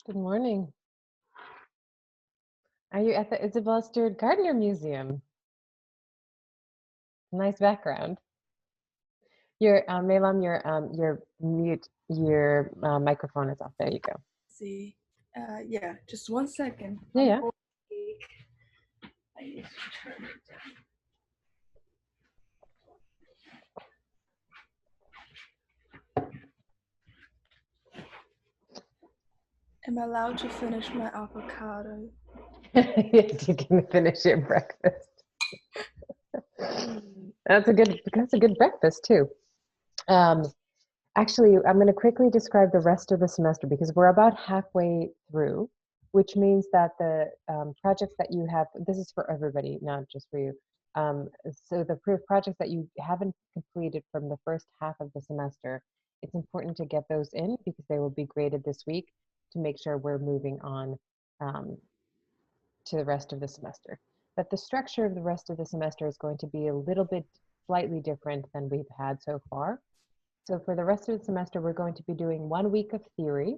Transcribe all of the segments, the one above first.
Good morning. Are you at the Isabel Stewart Gardner Museum? Nice background. Your Malam, your mute, your microphone is off. There you go. See, yeah, just 1 second. Yeah, yeah. I need to turn it down. Am I allowed to finish my avocado? Yes, you can finish your breakfast. That's a good breakfast too. Um, Actually, I'm going to quickly describe the rest of the semester because we're about halfway through, which means that the projects that you have, this is for everybody, not just for you. So the projects that you haven't completed from the first half of the semester, it's important to get those in because they will be graded this week to make sure we're moving on um, to the rest of the semester. But the structure of the rest of the semester is going to be a little bit slightly different than we've had so far. So for the rest of the semester, we're going to be doing 1 week of theory.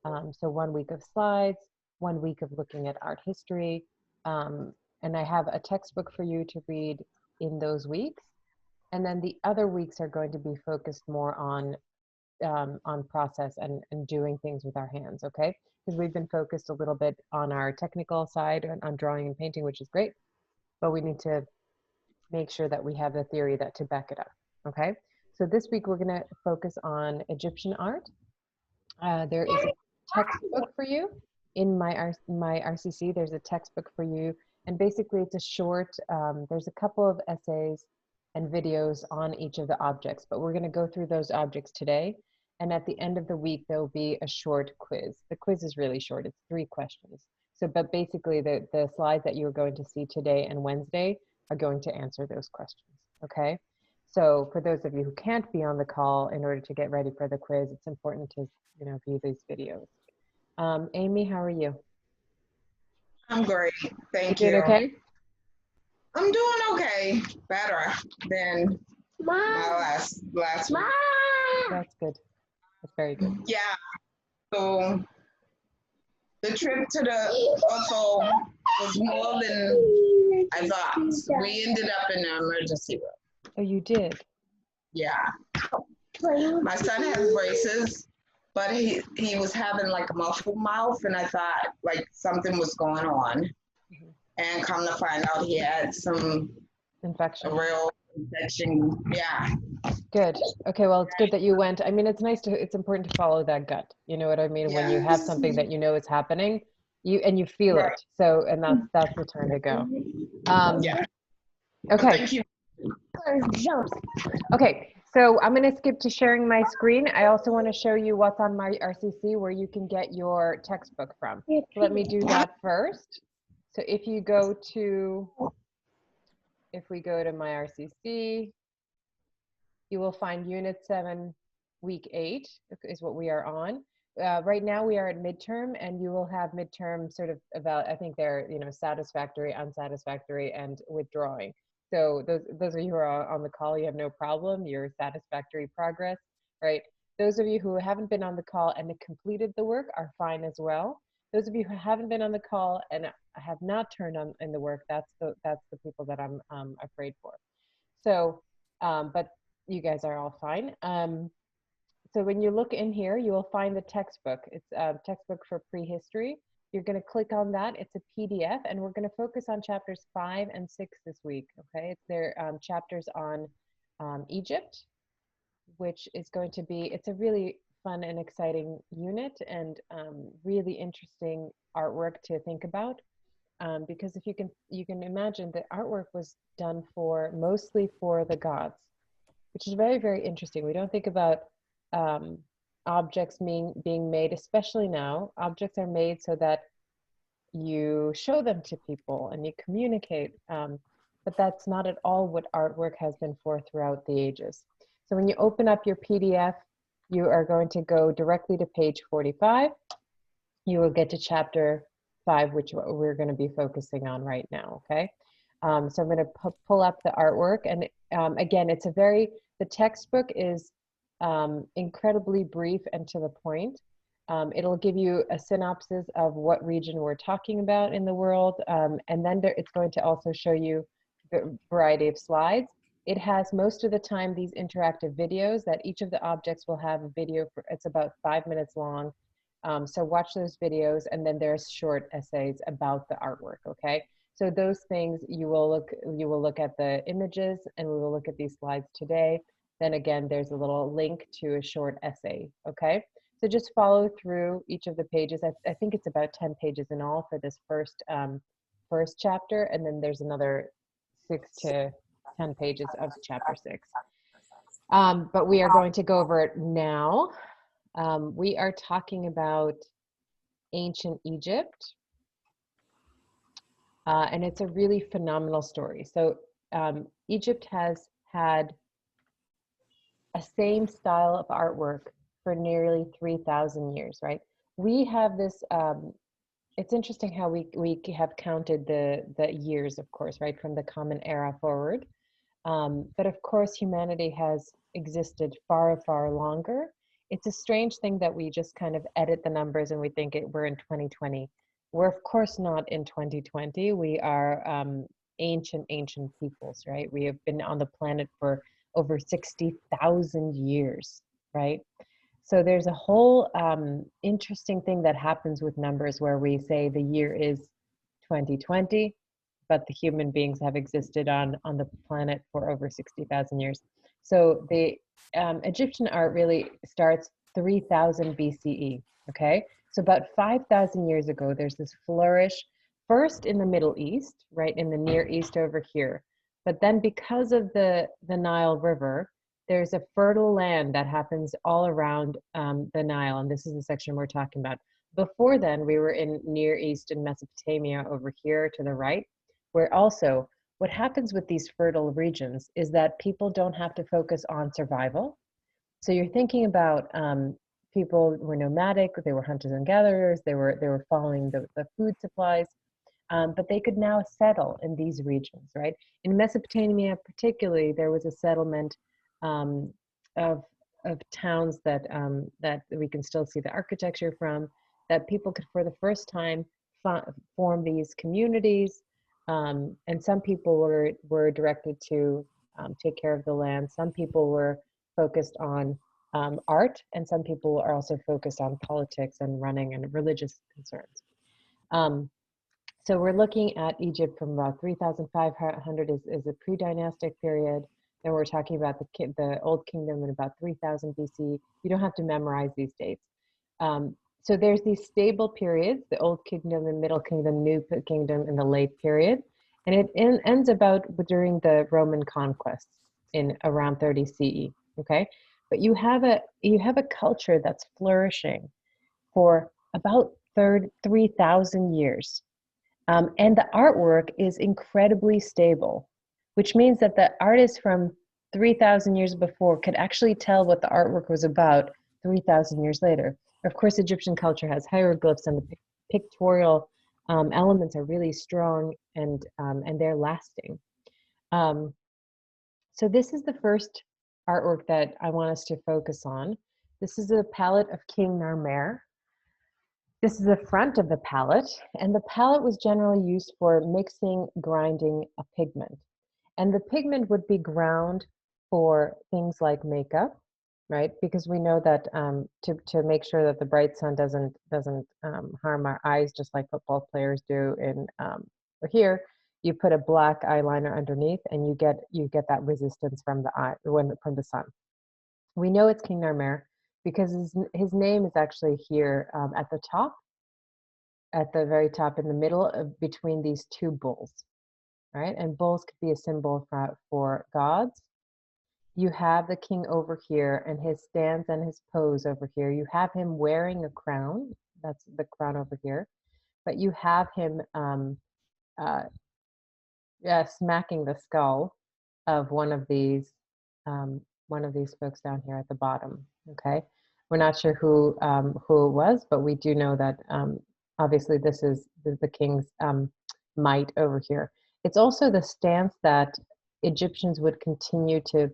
So 1 week of slides, 1 week of looking at art history. And I have a textbook for you to read in those weeks. And then the other weeks are going to be focused more on process and doing things with our hands, okay? Because we've been focused a little bit on our technical side and on drawing and painting, which is great, but we need to make sure that we have the theory that to back it up, okay? So this week we're gonna focus on Egyptian art. There is a textbook for you in my RCC. There's a textbook for you, and basically it's a short. There's a couple of essays and videos on each of the objects, but we're going to go through those objects today. And at the end of the week, there will be a short quiz. The quiz is really short; it's 3 questions. So, but basically, the slides that you're going to see today and Wednesday are going to answer those questions. Okay. So for those of you who can't be on the call in order to get ready for the quiz, it's important to view these videos. Amy, how are you? I'm great. You Thank doing you. okay? I'm doing okay. Better than my last week. That's good. That's very good. Yeah. So the trip to the also was more than I thought. We ended up in the emergency room. Oh, you did? Yeah. My son has braces, but he was having like a muffled mouth, and I thought like something was going on. Mhm. And come to find out, he had some Infection. a real infection. Yeah. Good. Okay, well, it's good that you went. I mean, it's important to follow that gut. You know what I mean? When you have something that you know is happening, you feel Right. it. So, and that's the time to go. Yeah. Okay. Thank you. Okay, so I'm going to skip to sharing my screen. I also want to show you what's on my RCC where you can get your textbook from. So let me do that first. So if we go to my RCC, you will find Unit 7, Week 8 is what we are on. Right now we are at midterm, and you will have midterm sort of about, I think they're, satisfactory, unsatisfactory, and withdrawing. So those of you who are on the call, you have no problem. You're satisfactory progress, right? Those of you who haven't been on the call and completed the work are fine as well. Those of you who haven't been on the call and have not turned on in the work, that's the people that I'm afraid for. So, but you guys are all fine. So when you look in here, you will find the textbook. It's a textbook for prehistory. You're going to click on that. It's a PDF, and we're going to focus on chapters 5 and 6 this week. Okay, they're chapters on Egypt, which is going to be, it's a really fun and exciting unit, and really interesting artwork to think about. Because if you can imagine that artwork was done mostly for the gods, which is very, very interesting. We don't think about objects being made, especially now. Objects are made so that you show them to people and you communicate, but that's not at all what artwork has been for throughout the ages. So when you open up your PDF, you are going to go directly to page 45. You will get to chapter 5, which we're going to be focusing on right now, okay? So I'm going to pull up the artwork, and again, the textbook is incredibly brief and to the point. It'll give you a synopsis of what region we're talking about in the world. And then it's going to also show you the variety of slides. It has most of the time these interactive videos that each of the objects will have a video for, it's about 5 minutes long. So watch those videos, and then there's short essays about the artwork, okay? So those things you will look at the images, and we will look at these slides today. Then again, there's a little link to a short essay, okay? So just follow through each of the pages. I think it's about 10 pages in all for this first chapter, and then there's another 6 to 10 pages of chapter 6. But we are going to go over it now. We are talking about ancient Egypt, and it's a really phenomenal story. So Egypt has had a same style of artwork for nearly 3,000 years, right? We have this, it's interesting how we have counted the years, of course, right, from the Common Era forward. But of course, humanity has existed far, far longer. It's a strange thing that we just kind of edit the numbers and we think we're in 2020. We're of course not in 2020. We are ancient peoples, right? We have been on the planet for over 60,000 years, right? So there's a whole interesting thing that happens with numbers where we say the year is 2020, but the human beings have existed on the planet for over 60,000 years. So the Egyptian art really starts 3000 BCE, okay? So about 5,000 years ago, there's this flourish, first in the Middle East, right, in the Near East over here. But then because of the Nile River, there's a fertile land that happens all around the Nile, and this is the section we're talking about. Before then, we were in Near East and Mesopotamia over here to the right, where also what happens with these fertile regions is that people don't have to focus on survival. So you're thinking about people were nomadic, they were hunters and gatherers, they were following the food supplies, but they could now settle in these regions, right? In Mesopotamia particularly, there was a settlement of towns that that we can still see the architecture from, that people could for the first time form these communities, and some people were directed to take care of the land. Some people were focused on art, and some people are also focused on politics and running and religious concerns. So we're looking at Egypt from about 3,500 is a pre-dynastic period. Then we're talking about the Old Kingdom in about 3000 BC. You don't have to memorize these dates. So there's these stable periods, the Old Kingdom, the Middle Kingdom, New Kingdom, and the late period. And it ends about during the Roman conquest in around 30 CE, okay? But you have a culture that's flourishing for about 3,000 years. And the artwork is incredibly stable, which means that the artists from 3,000 years before could actually tell what the artwork was about 3,000 years later. Of course, Egyptian culture has hieroglyphs, and the pictorial elements are really strong, and they're lasting. So this is the first artwork that I want us to focus on. This is a palette of King Narmer. This is the front of the palette, and the palette was generally used for mixing, grinding a pigment. And the pigment would be ground for things like makeup, right? Because we know that to make sure that the bright sun doesn't harm our eyes, just like football players do in or here, you put a black eyeliner underneath, and you get that resistance from the eye from the sun. We know it's King Narmer because his name is actually here at the top, at the very top in the middle between these two bulls, right? And bulls could be a symbol for gods. You have the king over here and his stance and his pose over here. You have him wearing a crown. That's the crown over here. But you have him smacking the skull of one of these folks down here at the bottom. Okay, we're not sure who it was, but we do know that obviously this is the king's might over here. It's also the stance that Egyptians would continue to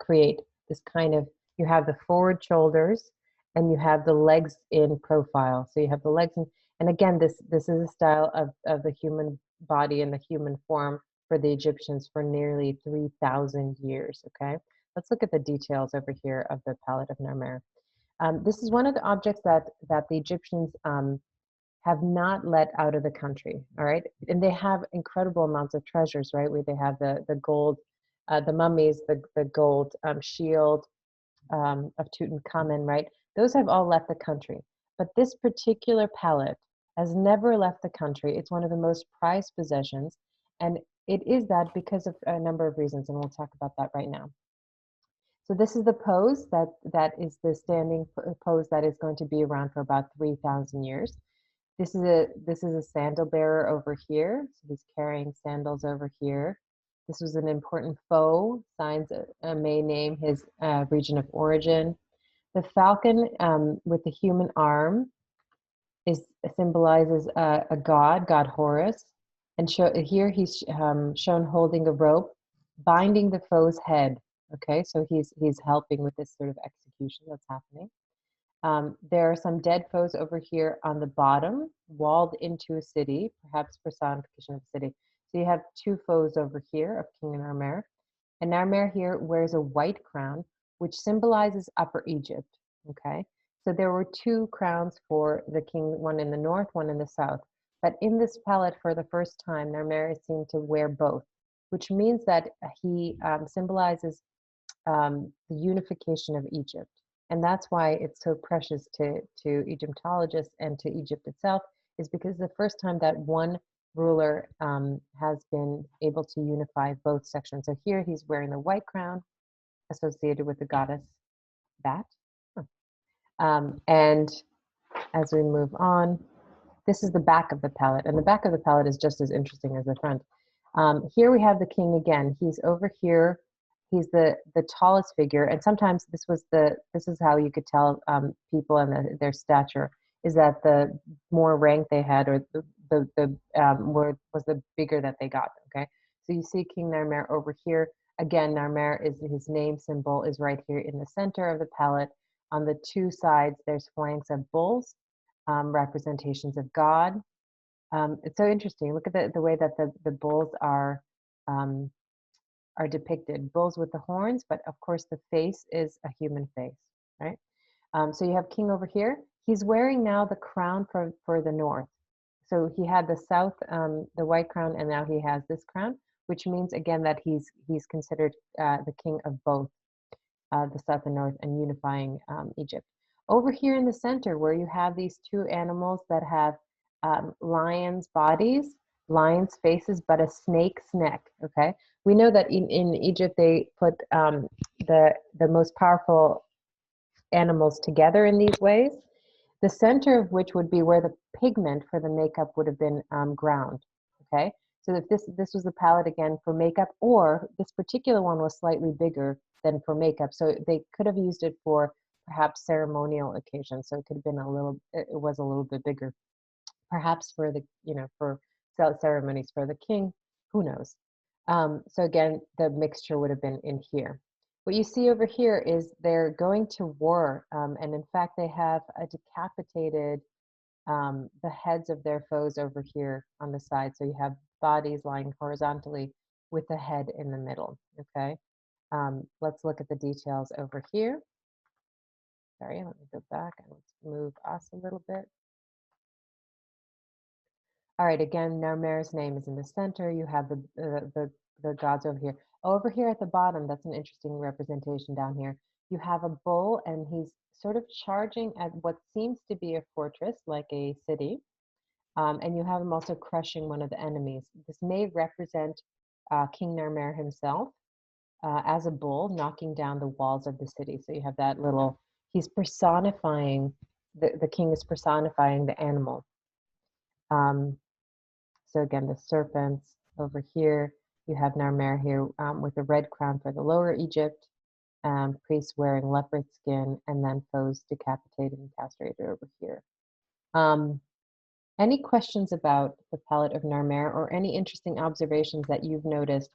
create, this kind of, you have the forward shoulders, and you have the legs in profile. So you have the legs in, and again, this is a style of the human body and the human form for the Egyptians for nearly 3,000 years, okay? Let's look at the details over here of the Palette of Narmer. This is one of the objects that the Egyptians have not let out of the country, all right? And they have incredible amounts of treasures, right? Where they have the gold, the mummies, the gold shield of Tutankhamun, right? Those have all left the country. But this particular palette has never left the country. It's one of the most prized possessions. And it is that because of a number of reasons, and we'll talk about that right now. So this is the pose that is the standing pose that is going to be around for about 3,000 years. This is a sandal bearer over here. So he's carrying sandals over here. This was an important foe. Signs may name his region of origin. The falcon with the human arm symbolizes a god Horus. And here he's shown holding a rope, binding the foe's head. Okay, so he's helping with this sort of execution that's happening. There are some dead foes over here on the bottom, walled into a city, perhaps personification of a city. So you have two foes over here of King Narmer. And Narmer here wears a white crown, which symbolizes Upper Egypt, okay? So there were two crowns for the king, one in the north, one in the south. But in this palette, for the first time, Narmer is seen to wear both, which means that he symbolizes the unification of Egypt. And that's why it's so precious to Egyptologists and to Egypt itself, is because the first time that one ruler has been able to unify both sections. So here he's wearing the white crown associated with the goddess Bat. And as we move on, this is the back of the palette. And the back of the palette is just as interesting as the front. Here we have the king again. He's over here. He's the tallest figure, and sometimes this is how you could tell people and their stature, is that the more rank they had, or the bigger that they got. Okay, so you see King Narmer over here. Again, Narmer is his name symbol is right here in the center of the palette. On the two sides, there's flanks of bulls, representations of God. It's so interesting. Look at the way that the bulls are depicted. Bulls with the horns, but of course the face is a human face, right? So you have king over here. He's wearing now the crown for the north. So he had the south, the white crown, and now he has this crown, which means again that he's considered the king of both the south and north, and unifying Egypt. Over here in the center, where you have these two animals that have lions' bodies, lions' faces, but a snake's neck. Okay, we know that in Egypt they put the most powerful animals together in these ways. The center of which would be where the pigment for the makeup would have been ground. Okay, so if this was the palette again for makeup, or this particular one was slightly bigger than for makeup, so they could have used it for perhaps ceremonial occasions. So it could have been it was a little bit bigger, perhaps for the for ceremonies for the king. Who knows? So again, the mixture would have been in here. What you see over here is they're going to war, and in fact, they have decapitated the heads of their foes over here on the side. So you have bodies lying horizontally with the head in the middle. Okay, let's look at the details over here. Sorry, let me go back and let's move us a little bit. All right, again, Narmer's name is in the center. You have the gods over here. Over here at the bottom, that's an interesting representation down here. You have a bull, and he's sort of charging at what seems to be a fortress, like a city. And you have him also crushing one of the enemies. This may represent King Narmer himself as a bull, knocking down the walls of the city. So you have that little, he's personifying, the king is personifying the animal. So again, the serpents over here. You have Narmer here with a red crown for the lower Egypt, priests wearing leopard skin, and then foes decapitated and castrated over here. Any questions about the palette of Narmer, or any interesting observations that you've noticed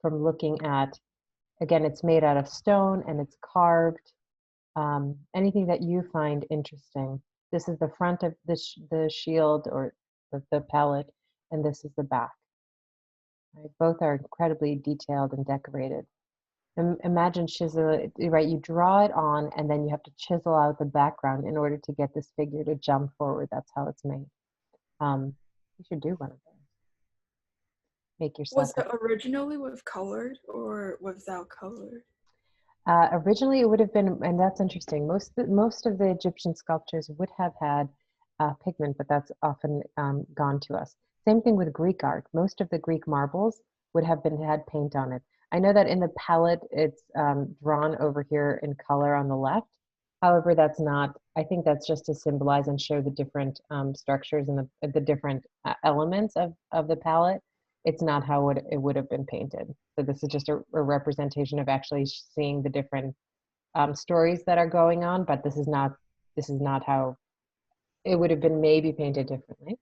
from looking at, again, it's made out of stone and it's carved. Anything that you find interesting. This is the front of the shield or the palette, and this is the back. Right? Both are incredibly detailed and decorated. Imagine chisel, right? You draw it on, and then you have to chisel out the background in order to get this figure to jump forward. That's how it's made. You should do one of those. Make yourself. Was it originally with colored or without colored? Originally, it would have been, and that's interesting. Most of the Egyptian sculptures would have had pigment, but that's often gone to us. Same thing with Greek art. Most of the Greek marbles would have had paint on it. I know that in the palette, it's drawn over here in color on the left. However, that's not, I think that's just to symbolize and show the different structures and the different elements of the palette. It's not how it would have been painted. So this is just a representation of actually seeing the different stories that are going on, but this is not how it would have been maybe painted differently.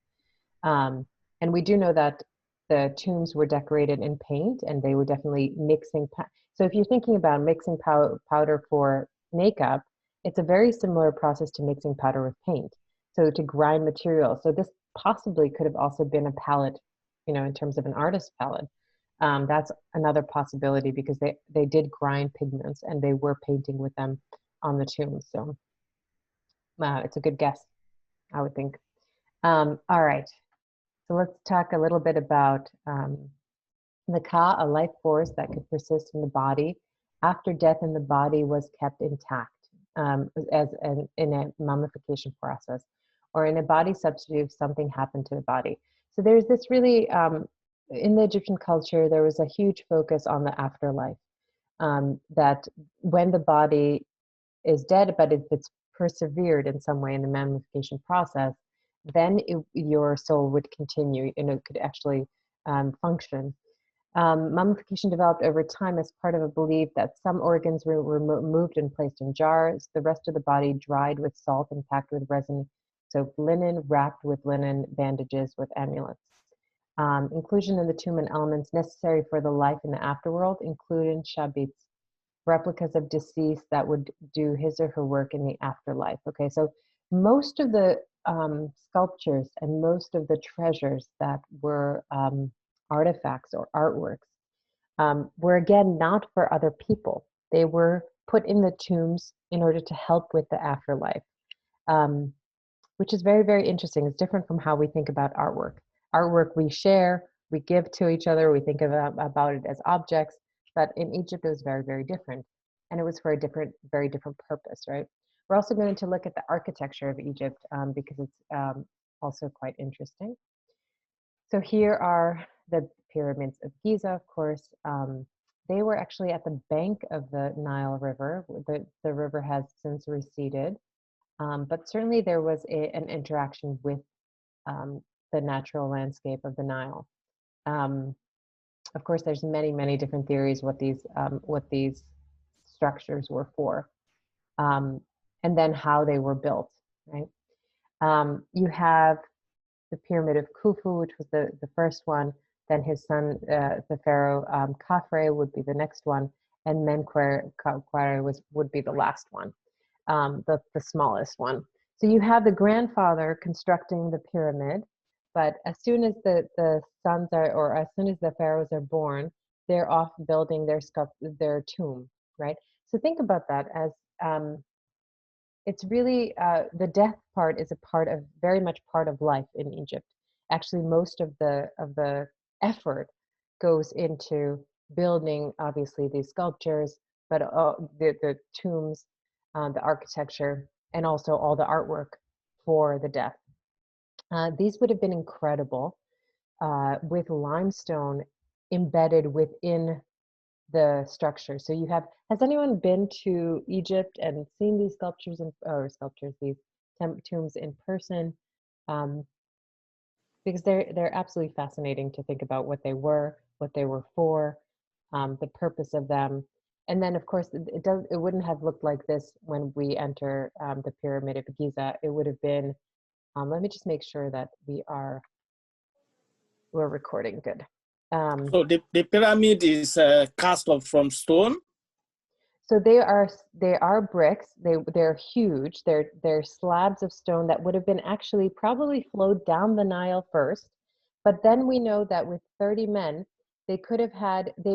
And we do know that the tombs were decorated in paint, and they were definitely mixing. So if you're thinking about mixing powder for makeup, it's a very similar process to mixing powder with paint. So to grind material. So this possibly could have also been a palette, you know, in terms of an artist palette. That's another possibility because they did grind pigments and they were painting with them on the tombs. So it's a good guess, I would think. All right. So let's talk a little bit about the Ka, a life force that could persist in the body after death, and the body was kept intact in a mummification process, or in a body substitute if something happened to the body. So there's this really, in the Egyptian culture, there was a huge focus on the afterlife, that when the body is dead, but if it's persevered in some way in the mummification process, then your soul would continue and it could actually function. Mummification developed over time as part of a belief that some organs were moved and placed in jars, the rest of the body dried with salt and packed with resin, soaked linen, wrapped with linen bandages with amulets. Inclusion in the tomb and elements necessary for the life in the afterworld included shabits, replicas of deceased that would do his or her work in the afterlife. Okay, so most of the sculptures and most of the treasures that were artifacts or artworks were again not for other people. They were put in the tombs in order to help with the afterlife, which is very, very interesting. It's different from how we think about artwork. Artwork we share, we give to each other, we think about it as objects, but in Egypt it was very, very different. And it was for a very different purpose, right? We're also going to look at the architecture of Egypt because it's also quite interesting. So here are the pyramids of Giza, of course. They were actually at the bank of the Nile River. The river has since receded, but certainly there was an interaction with the natural landscape of the Nile. Of course, there's many, many different theories what these structures were for. And then how they were built, right? You have the Pyramid of Khufu, which was the first one, then his son, the pharaoh Khafre would be the next one, and Menkaure would be the last one, the smallest one. So you have the grandfather constructing the pyramid, but as soon as the sons are, or as soon as the pharaohs are born, they're off building their tomb, right? So think about that as it's really the death part is very much part of life in Egypt. Actually, most of the effort goes into building, obviously, these sculptures, but the tombs, the architecture, and also all the artwork for the death. These would have been incredible with limestone embedded within the structure. So has anyone been to Egypt and seen these these tombs in person? Because they're absolutely fascinating to think about what they were for, the purpose of them. And then of course it wouldn't have looked like this when we enter the Pyramid of Giza. It would have been, let me just make sure that we're recording good. So the pyramid is cast off from stone? So they are bricks. They're huge. They're slabs of stone that would have been actually probably flowed down the Nile first. But then we know that with 30 men, they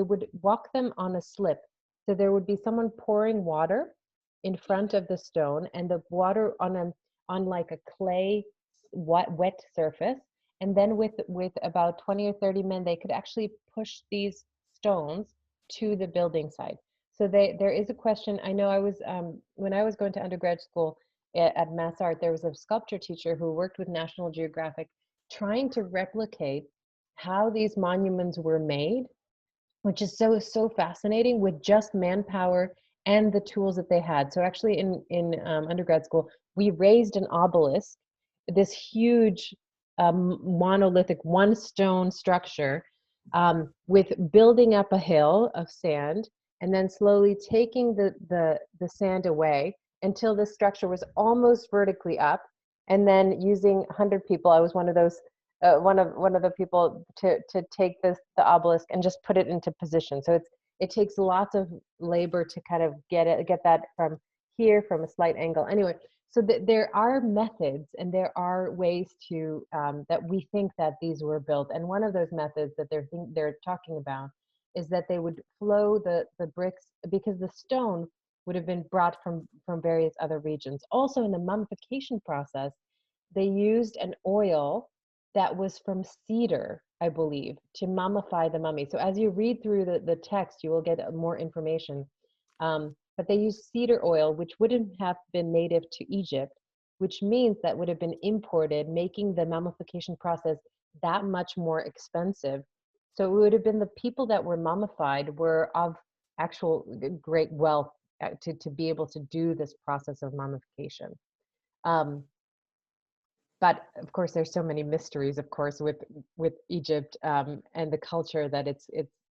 would walk them on a slip. So there would be someone pouring water in front of the stone, and the water on like a clay wet surface. And then with about 20 or 30 men, they could actually push these stones to the building site. So there is a question. I know when I was going to undergrad school at MassArt, there was a sculpture teacher who worked with National Geographic trying to replicate how these monuments were made, which is so fascinating, with just manpower and the tools that they had. So actually in undergrad school, we raised an obelisk, this huge monolithic one stone structure, with building up a hill of sand and then slowly taking the sand away until the structure was almost vertically up, and then using 100 people. I was one of those one of the people to take the obelisk and just put it into position. So it takes lots of labor to kind of get that from here, from a slight angle. Anyway, so there are methods and there are ways to that we think that these were built. And one of those methods that they're talking about is that they would flow the bricks, because the stone would have been brought from various other regions. Also, in the mummification process, they used an oil that was from cedar, I believe, to mummify the mummy. So as you read through the text, you will get more information. But they used cedar oil, which wouldn't have been native to Egypt, which means that would have been imported, making the mummification process that much more expensive. So it would have been the people that were mummified were of actual great wealth to be able to do this process of mummification. But of course, there's so many mysteries, of course, with Egypt and the culture, that it's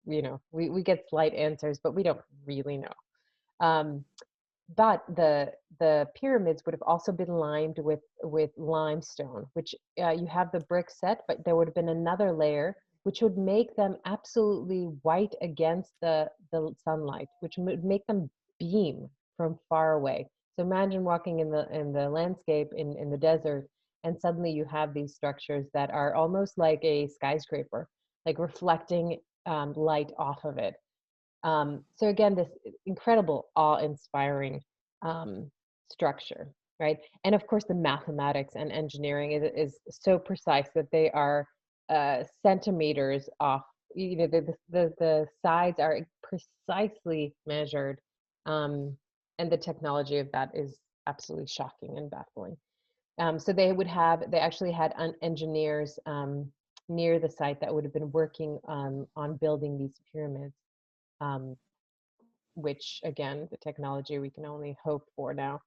we get slight answers, but we don't really know. But the pyramids would have also been lined with limestone, which you have the brick set, but there would have been another layer which would make them absolutely white against the sunlight, which would make them beam from far away. So imagine walking in the landscape in the desert, and suddenly you have these structures that are almost like a skyscraper, like reflecting light off of it. So again, this incredible, awe-inspiring structure, right? And of course, the mathematics and engineering is so precise that they are centimeters off. The sides are precisely measured, and the technology of that is absolutely shocking and baffling. So they actually had engineers near the site that would have been working on building these pyramids, which again, the technology we can only hope for now.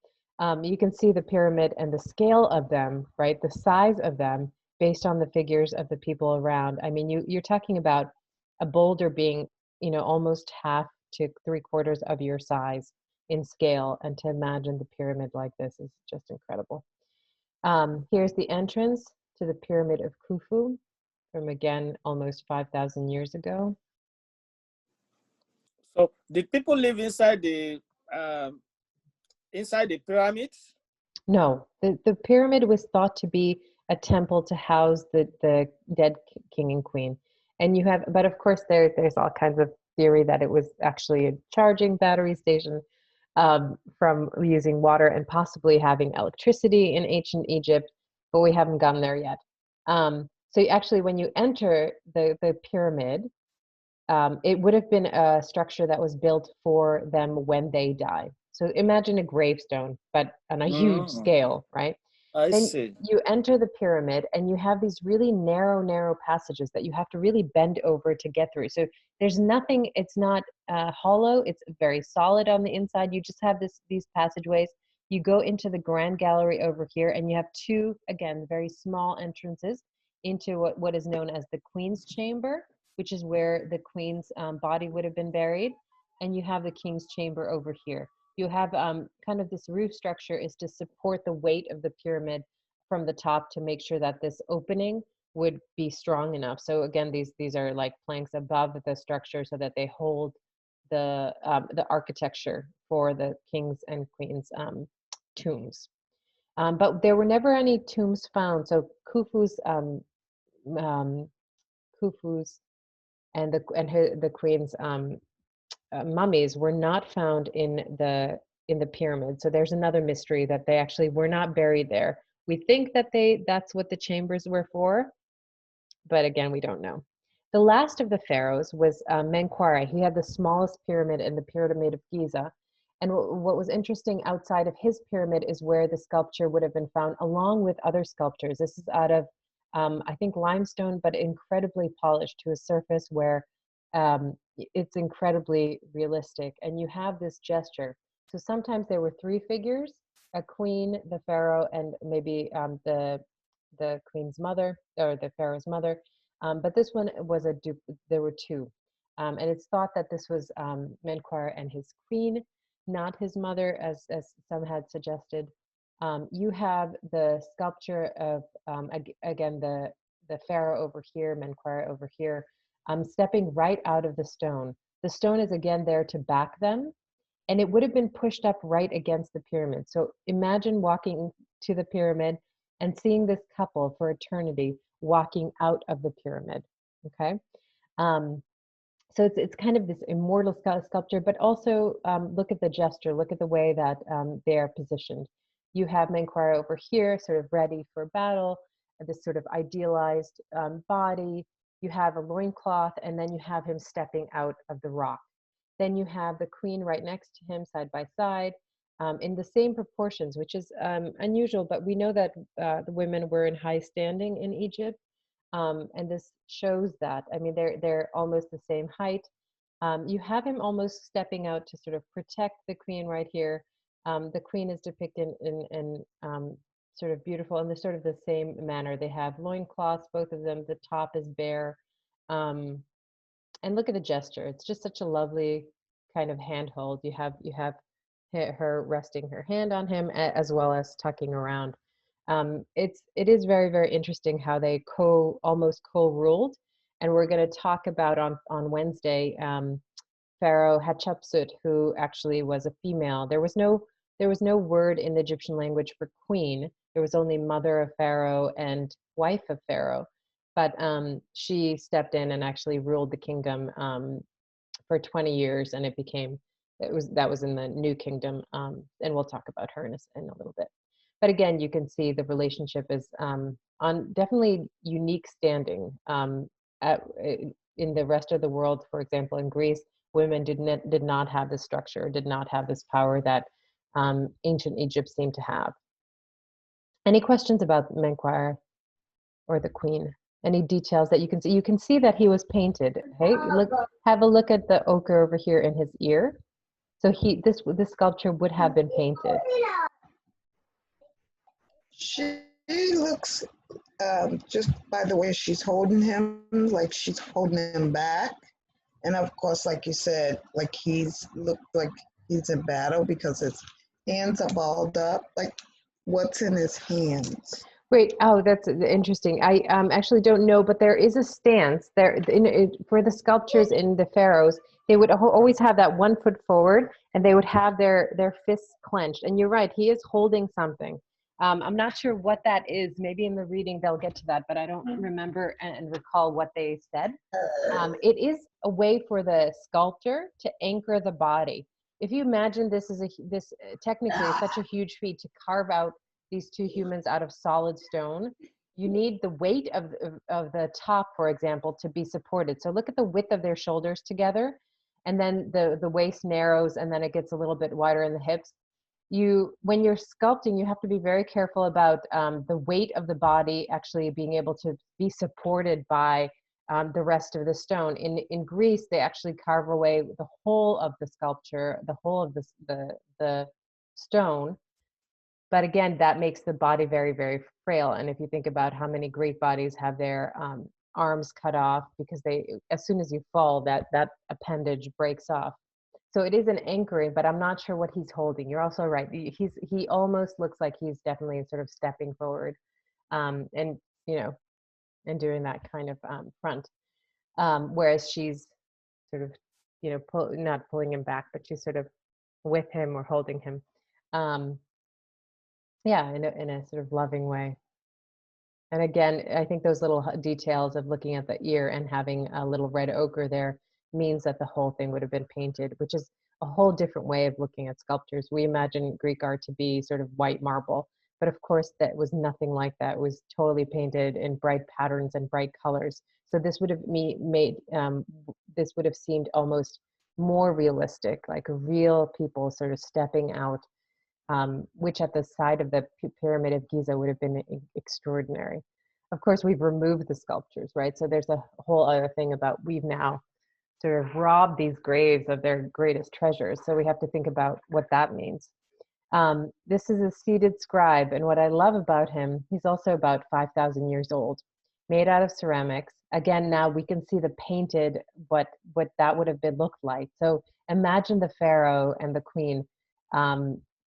You can see the pyramid and the scale of them, right? The size of them based on the figures of the people around. I mean, you're talking about a boulder being, almost half to 3/4 of your size in scale, and to imagine the pyramid like this is just incredible. Here's the entrance to the Pyramid of Khufu from, again, almost 5,000 years ago. So did people live inside the pyramids? No, the pyramid was thought to be a temple to house the dead king and queen. And but of course there's all kinds of theory that it was actually a charging battery station from using water and possibly having electricity in ancient Egypt, but we haven't gotten there yet. So actually, when you enter the pyramid, it would have been a structure that was built for them when they die. So imagine a gravestone, but on a huge scale, right? I Then see. you enter the pyramid and you have these really narrow passages that you have to really bend over to get through. So there's nothing, it's not hollow, it's very solid on the inside. You just have these passageways. You go into the grand gallery over here, and you have two, again, very small entrances into what is known as the Queen's Chamber, which is where the Queen's body would have been buried. And you have the King's Chamber over here. You have kind of this roof structure is to support the weight of the pyramid from the top, to make sure that this opening would be strong enough. So again, these are like planks above the structure so that they hold the architecture for the kings and queens tombs. But there were never any tombs found. So um, Khufu's and the queen's mummies were not found in the pyramid. So there's another mystery that they actually were not buried there. We think that that's what the chambers were for, but again, we don't know. The last of the pharaohs was Menkaure. He had the smallest pyramid in the Pyramid of Giza. And what was interesting outside of his pyramid is where the sculpture would have been found, along with other sculptures. This is out of, I think, limestone, but incredibly polished to a surface where it's incredibly realistic. And you have this gesture. So sometimes there were three figures: a queen, the pharaoh, and maybe the queen's mother or the pharaoh's mother. But this one was there were two. And it's thought that this was Menkaure and his queen, not his mother, as some had suggested. You have the sculpture of, again, the pharaoh over here, Menkaure over here, stepping right out of the stone. The stone is again there to back them, and it would have been pushed up right against the pyramid. So imagine walking to the pyramid and seeing this couple for eternity walking out of the pyramid, okay? So it's kind of this immortal sculpture, but also look at the gesture, look at the way that they are positioned. You have Menkaure over here, sort of ready for battle, this sort of idealized body. You have a loincloth, and then you have him stepping out of the rock. Then you have the queen right next to him, side by side, in the same proportions, which is unusual, but we know that the women were in high standing in Egypt. And this shows that. I mean, they're almost the same height. You have him almost stepping out to sort of protect the queen right here. The queen is depicted in sort of beautiful, in the sort of the same manner. They have loincloths, both of them. The top is bare. And look at the gesture. It's just such a lovely kind of handhold. You have her resting her hand on him, as well as tucking around. It is very, very interesting how they almost co-ruled, and we're going to talk about on Wednesday Pharaoh Hatshepsut, who actually was a female. There was no word in the Egyptian language for queen. There was only mother of Pharaoh and wife of Pharaoh, but she stepped in and actually ruled the kingdom for 20 years, and that was in the New Kingdom, and we'll talk about her in a little bit. But again, you can see the relationship is on definitely unique standing. In the rest of the world, for example, in Greece, women did not have this structure, did not have this power that ancient Egypt seemed to have. Any questions about Menkaure or the queen? Any details that you can see? You can see that he was painted. Hey, have a look at the ochre over here in his ear. So this sculpture would have been painted. She looks, just by the way she's holding him, like she's holding him back. And of course, like you said, like looked like he's in battle because his hands are balled up. Like, what's in his hands? Wait, oh, that's interesting. I actually don't know, but there is a stance there for the sculptures in the pharaohs. They would always have that 1 foot forward, and they would have their fists clenched. And you're right, he is holding something. I'm not sure what that is. Maybe in the reading they'll get to that, but I don't remember and recall what they said. It is a way for the sculptor to anchor the body. If you imagine this technically is such a huge feat to carve out these two humans out of solid stone, you need the weight of the top, for example, to be supported. So look at the width of their shoulders together, and then the waist narrows, and then it gets a little bit wider in the hips. When you're sculpting, you have to be very careful about the weight of the body actually being able to be supported by the rest of the stone. In Greece, they actually carve away the whole of the sculpture, the whole of the stone. But again, that makes the body very, very frail. And if you think about how many Greek bodies have their arms cut off because as soon as you fall, that appendage breaks off. So it is an anchoring, but I'm not sure what he's holding. You're also right. He almost looks like he's definitely sort of stepping forward, and doing that kind of front, whereas she's sort of, not pulling him back, but she's sort of with him or holding him. Um, yeah, in a sort of loving way. And again, I think those little details of looking at the ear and having a little red ochre there means that the whole thing would have been painted, which is a whole different way of looking at sculptures. We imagine Greek art to be sort of white marble, but of course that was nothing like that. It was totally painted in bright patterns and bright colors. So this would have this would have seemed almost more realistic, like real people sort of stepping out, which at the side of the Pyramid of Giza would have been extraordinary. Of course, we've removed the sculptures, right? So there's a whole other thing about we've now sort of robbed these graves of their greatest treasures. So we have to think about what that means. This is a seated scribe, and what I love about him, he's also about 5,000 years old, made out of ceramics. Again, now we can see the painted, what that would have been looked like. So imagine the pharaoh and the queen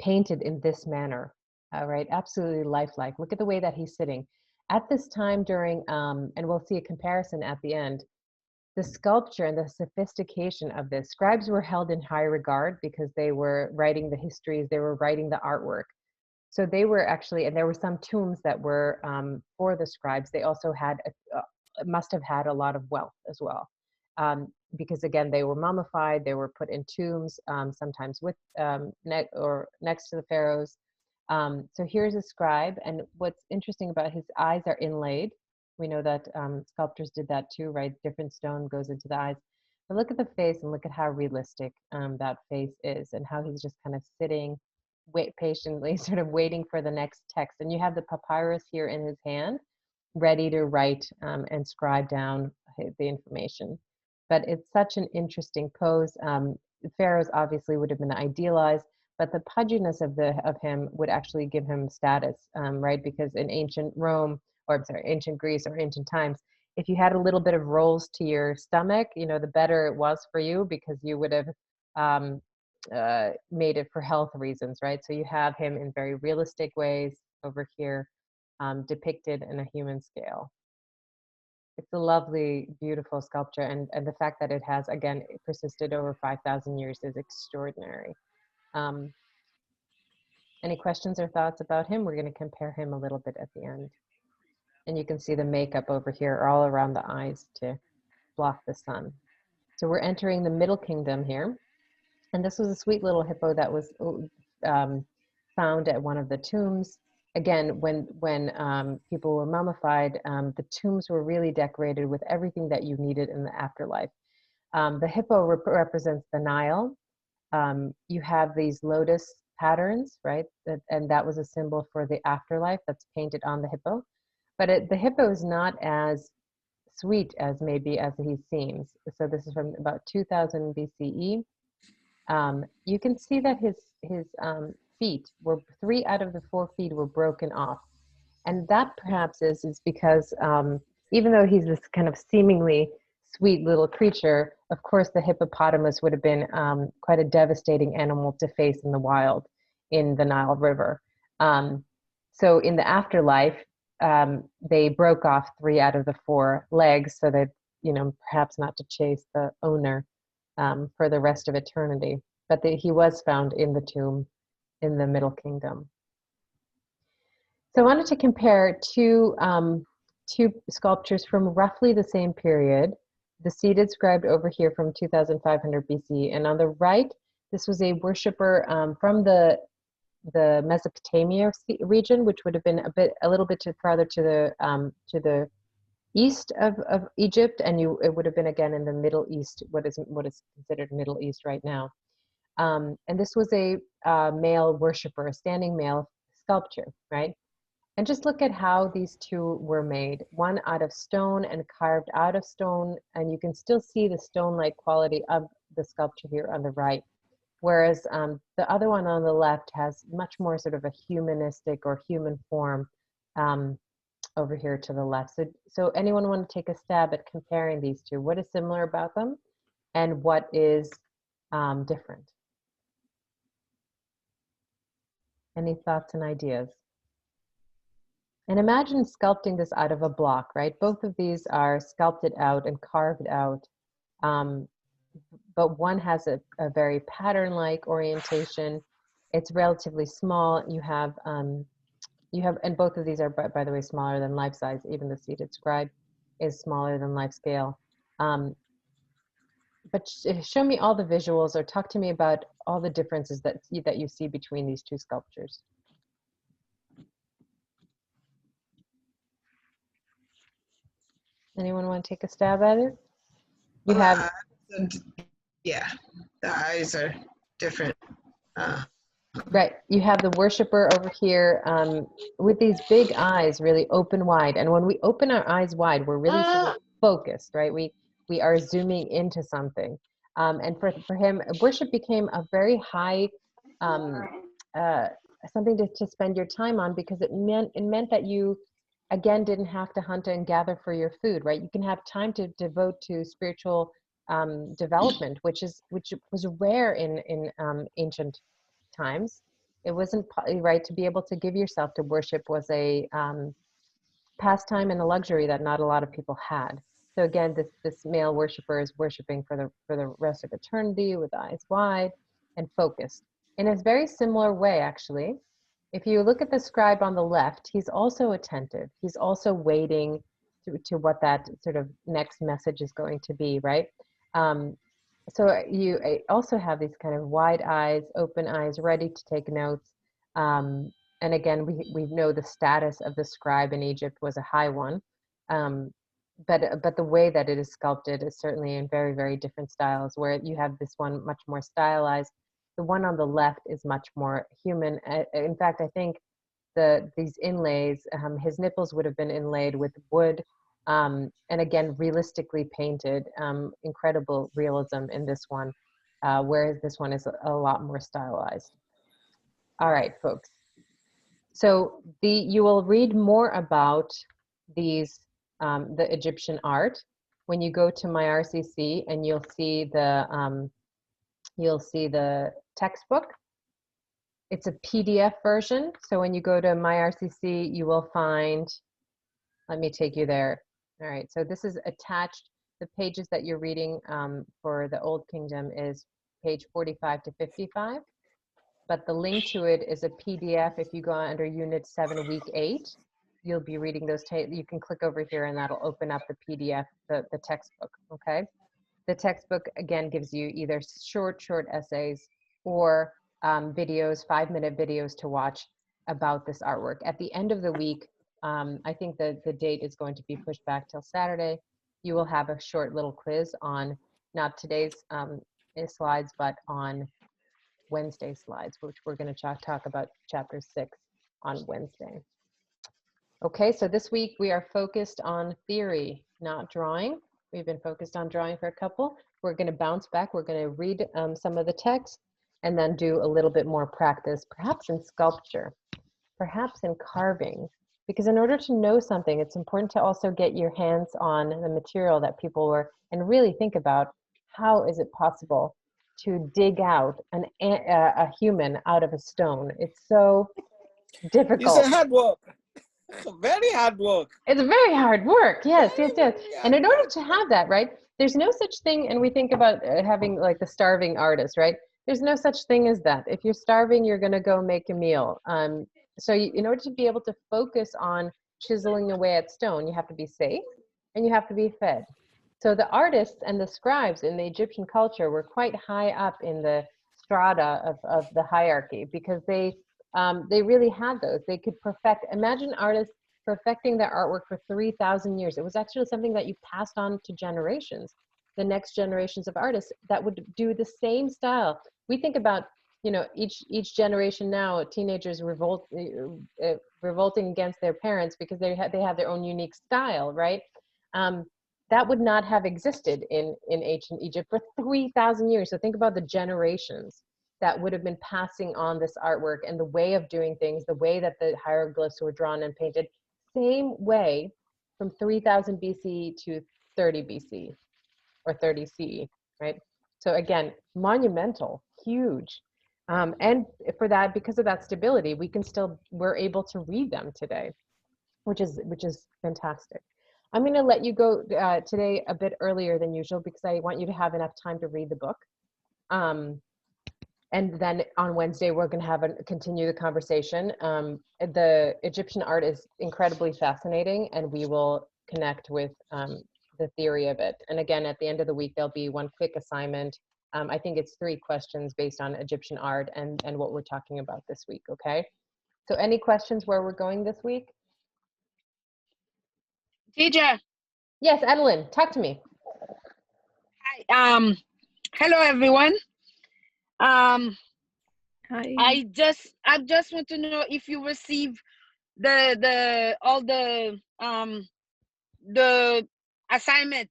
painted in this manner, right? Absolutely lifelike. Look at the way that he's sitting. At this time during, and we'll see a comparison at the end, the sculpture and the sophistication of this, scribes were held in high regard because they were writing the histories, they were writing the artwork. So they were actually, and there were some tombs that were for the scribes. They also had, must have had a lot of wealth as well. Because again, they were mummified, they were put in tombs, sometimes with next to the pharaohs. So here's a scribe, and what's interesting about his eyes are inlaid. We know that sculptors did that too, right? Different stone goes into the eyes. But look at the face and look at how realistic that face is, and how he's just kind of sitting, patiently, sort of waiting for the next text. And you have the papyrus here in his hand, ready to write and scribe down the information. But it's such an interesting pose. Pharaohs obviously would have been idealized, but the pudginess of him would actually give him status, right? Because in ancient Rome, or I'm sorry, ancient Greece or ancient times, if you had a little bit of rolls to your stomach, you know, the better it was for you, because you would have made it for health reasons, right? So you have him in very realistic ways over here, depicted in a human scale. It's a lovely, beautiful sculpture, and the fact that it has, again, it persisted over 5,000 years is extraordinary. Any questions or thoughts about him? We're going to compare him a little bit at the end. And you can see the makeup over here all around the eyes to block the sun. So we're entering the Middle Kingdom here. And this was a sweet little hippo that was found at one of the tombs. Again, when people were mummified, the tombs were really decorated with everything that you needed in the afterlife. The hippo represents the Nile. You have these lotus patterns, right? And that was a symbol for the afterlife that's painted on the hippo. But the hippo is not as sweet as maybe as he seems. So this is from about 2000 BCE. You can see that his feet were, 3 out of the 4 feet were broken off. And that perhaps is because even though he's this kind of seemingly sweet little creature, of course the hippopotamus would have been quite a devastating animal to face in the wild in the Nile River. So in the afterlife, they broke off 3 out of the 4 legs so that, you know, perhaps not to chase the owner for the rest of eternity. But he was found in the tomb in the Middle Kingdom. So I wanted to compare two sculptures from roughly the same period. The seated scribe over here from 2500 BC, and on the right, this was a worshiper from the Mesopotamia region, which would have been a little bit farther to the east of Egypt, and it would have been again in the Middle East, what is considered Middle East right now. And this was a male worshiper, a standing male sculpture, right? And just look at how these two were made. One out of stone and carved out of stone, and you can still see the stone-like quality of the sculpture here on the right. Whereas the other one on the left has much more sort of a humanistic or human form over here to the left. So anyone want to take a stab at comparing these two? What is similar about them and what is different? Any thoughts and ideas? And imagine sculpting this out of a block, right? Both of these are sculpted out and carved out but one has a very pattern-like orientation. It's relatively small. You have, and both of these are, by the way, smaller than life size. Even the seated scribe is smaller than life scale. But show me all the visuals, or talk to me about all the differences that you see between these two sculptures. Anyone want to take a stab at it? You Well, have, yeah, the eyes are different. right, you have the worshiper over here with these big eyes really open wide. And when we open our eyes wide, we're really sort of focused, right? We are zooming into something. And for him, worship became a very high, uh, something to spend your time on, because it meant that you, again, didn't have to hunt and gather for your food, right? You can have time to devote to spiritual development, which was rare in ancient times. It wasn't right to be able to give yourself to worship was a pastime and a luxury that not a lot of people had. So again, this male worshiper is worshiping for the rest of eternity with eyes wide and focused. In a very similar way, actually, if you look at the scribe on the left, he's also attentive. He's also waiting to what that sort of next message is going to be, right? So you also have these kind of wide eyes, open eyes, ready to take notes. And again, we know the status of the scribe in Egypt was a high one. But the way that it is sculpted is certainly in very, very different styles, where you have this one much more stylized. The one on the left is much more human. In fact, I think these inlays, his nipples would have been inlaid with wood, and again, realistically painted, incredible realism in this one, whereas this one is a lot more stylized. All right, folks. So you will read more about these, the Egyptian art when you go to my RCC, and you'll see the textbook. It's a PDF version. So when you go to my RCC, you will find, let me take you there. All right, so this is attached. The pages that you're reading for the Old Kingdom is page 45 to 55. But the link to it is a PDF. If you go under Unit 7, Week 8, you'll be reading those. You can click over here and that'll open up the PDF, the textbook, okay? The textbook, again, gives you either short essays or videos, 5-minute videos to watch about this artwork. At the end of the week, I think the date is going to be pushed back till Saturday. You will have a short little quiz on not today's slides, but on Wednesday slides, which we're going to talk about chapter 6 on Wednesday. Okay, so this week we are focused on theory, not drawing. We've been focused on drawing for a couple. We're going to bounce back. We're going to read some of the text and then do a little bit more practice, perhaps in sculpture, perhaps in carving. Because in order to know something, it's important to also get your hands on the material that people were, and really think about how is it possible to dig out a human out of a stone. It's so difficult. It's a hard work. Very hard work. It's very hard work. Yes. And in order work. to have that, right, there's no such thing, and we think about having like the starving artist, right? There's no such thing as that. If you're starving, you're going to go make a meal. So in order to be able to focus on chiseling away at stone, you have to be safe and you have to be fed. So the artists and the scribes in the Egyptian culture were quite high up in the strata of the hierarchy, because they really had those. They could perfect. Imagine artists perfecting their artwork for 3,000 years. It was actually something that you passed on to generations, the next generations of artists that would do the same style. We think about, you know, each generation now, teenagers revolting against their parents because they have their own unique style, right? That would not have existed in ancient Egypt for 3,000 years. So think about the generations that would have been passing on this artwork and the way of doing things, the way that the hieroglyphs were drawn and painted, same way from 3000 BC to 30 BC or 30 CE, right? So again, monumental, huge. And for that, because of that stability, we're able to read them today, which is fantastic. I'm going to let you go today a bit earlier than usual because I want you to have enough time to read the book. And then on Wednesday, we're going to continue the conversation. The Egyptian art is incredibly fascinating, and we will connect with the theory of it. And again, at the end of the week, there'll be one quick assignment. I think it's 3 questions based on Egyptian art and what we're talking about this week, okay? So any questions where we're going this week? Teacher, Yes, Adeline, talk to me. hi. Hello everyone. Hi. I just want to know if you receive the assignment,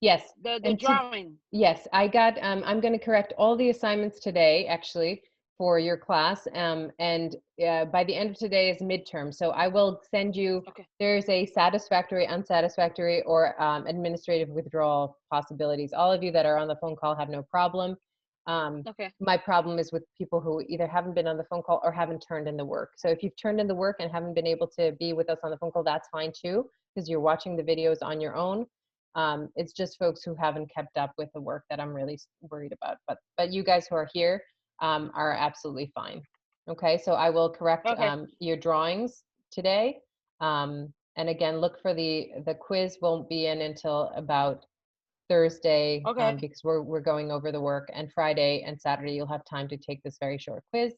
Yes. the and drawing. Yes, I got, I'm going to correct all the assignments today, actually, for your class. And by the end of today is midterm. So I will send you, Okay. there's a satisfactory, unsatisfactory, or administrative withdrawal possibilities. All of you that are on the phone call have no problem. Okay. My problem is with people who either haven't been on the phone call or haven't turned in the work. So if you've turned in the work and haven't been able to be with us on the phone call, that's fine too, because you're watching the videos on your own. It's just folks who haven't kept up with the work that I'm really worried about. But you guys who are here are absolutely fine. Okay, so I will correct your drawings today. And again, look for the quiz won't be in until about Thursday, Okay. because we're going over the work, and Friday and Saturday you'll have time to take this very short quiz.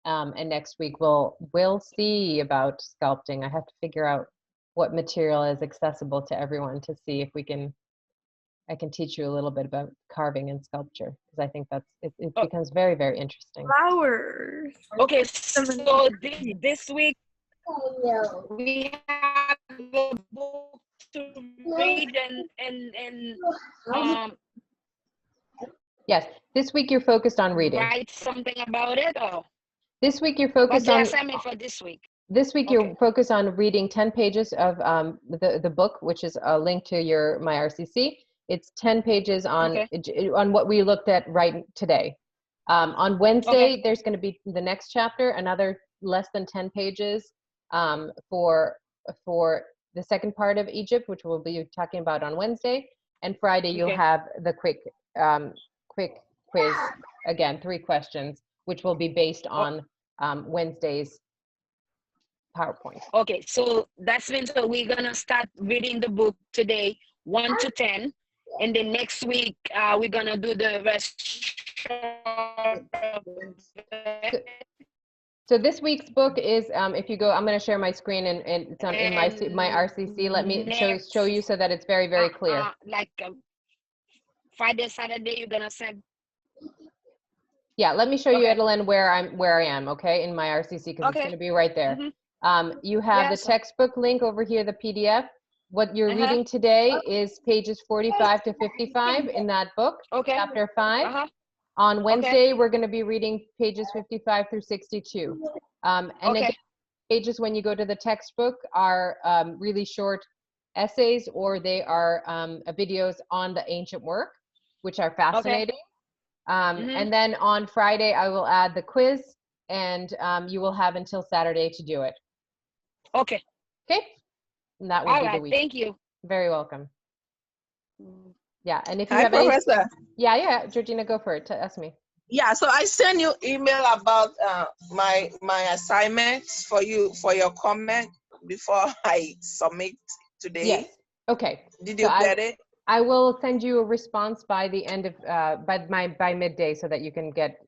And next week we'll see about sculpting. I have to figure out what material is accessible to everyone to see if I can teach you a little bit about carving and sculpture, because I think it becomes very, very interesting. Flowers. Okay, so this week we have a book to read and Yes, this week you're focused on reading. write something about it. Or This week you're what's focused the on assignment for this week? This week you're focused on reading 10 pages of the book, which is a link to your MyRCC. It's 10 pages on what we looked at right today. On Wednesday, there's going to be the next chapter, another less than 10 pages for the second part of Egypt, which we'll be talking about on Wednesday. And Friday, you'll have the quick quiz, again, 3 questions, which will be based on Wednesday's PowerPoint. Okay, so that's means that we're gonna start reading the book today, 1 to 10, and then next week we're gonna do the rest. So this week's book is, if you go, I'm going to share my screen and it's on in my RCC. Let me show you so that it's very, very clear. Like Friday, Saturday, you're gonna send. Yeah, let me show you, Edeline, where I am, okay, in my RCC, because it's going to be right there. You have the textbook link over here, the PDF. What you're reading today is pages 45 to 55 in that book, chapter 5. On Wednesday, we're going to be reading pages 55 through 62. And again, pages when you go to the textbook are really short essays, or they are videos on the ancient work, which are fascinating. And then on Friday, I will add the quiz, and you will have until Saturday to do it. Okay. And that will be the week. Thank you. Very welcome. Yeah, and if you Hi, have Professor. any, yeah, Georgina, go for it. Ask me. Yeah, so I sent you email about my assignments for you for your comment before I submit today. Yes. Okay. Did you get it? I will send you a response by the end of by midday, so that you can get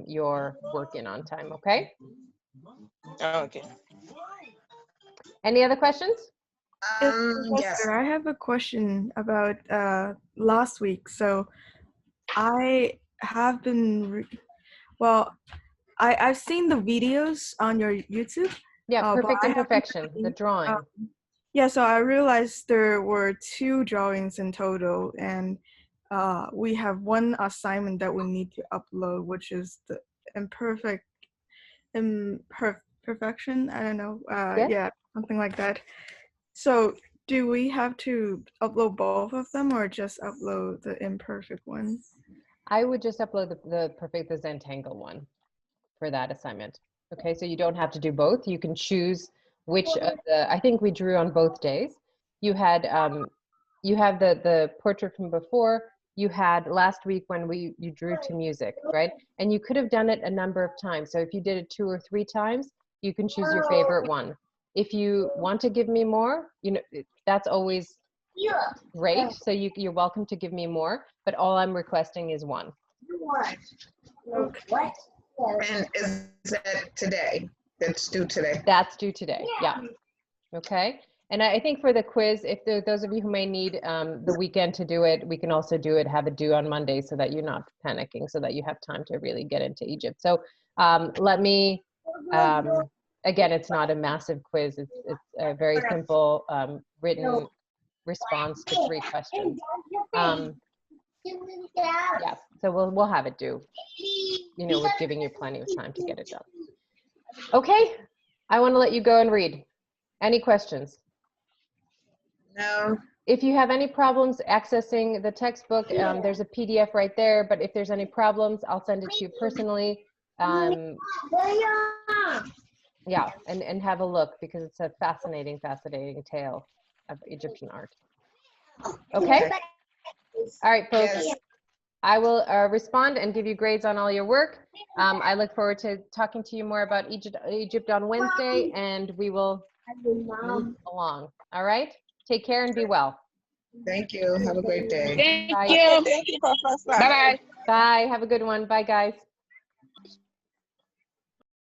your work in on time. Okay. Okay. Any other questions? Yes. I have a question about last week. So I have been, I've seen the videos on your YouTube. Yeah, Perfect Imperfection, the drawing. Yeah, so I realized there were 2 drawings in total, and we have one assignment that we need to upload, which is the imperfection. I don't know. Yeah, something like that. So do we have to upload both of them, or just upload the imperfect one? I would just upload the Zentangle one for that assignment. Okay, so you don't have to do both. You can choose which of the, I think we drew on both days. You had you have the portrait from before. You had last week when you drew to music, right? And you could have done it a number of times. So if you did it 2 or 3 times, you can choose your favorite one. If you want to give me more, you know, that's always great. So you're welcome to give me more, but all I'm requesting is 1. Okay. And is that today? That's due today. That's due today. Yeah. Okay. And I think for the quiz, if those of you who may need the weekend to do it, we can also have it due on Monday so that you're not panicking, so that you have time to really get into Egypt. So let me, again, it's not a massive quiz. It's a very simple written response to 3 questions. Yeah, so we'll have it due, you know, with giving you plenty of time to get it done. Okay, I want to let you go and read. Any questions? No. If you have any problems accessing the textbook, there's a PDF right there, but if there's any problems, I'll send it to you personally. Yeah, and have a look, because it's a fascinating tale of Egyptian art. Okay? All right, folks. Yes. I will respond and give you grades on all your work. I look forward to talking to you more about Egypt on Wednesday, and we will move along. All right? Take care and be well. Thank you. Have a great day. Thank Bye. you. Thank you, Professor. Bye-bye. Bye. Have a good one. Bye, guys.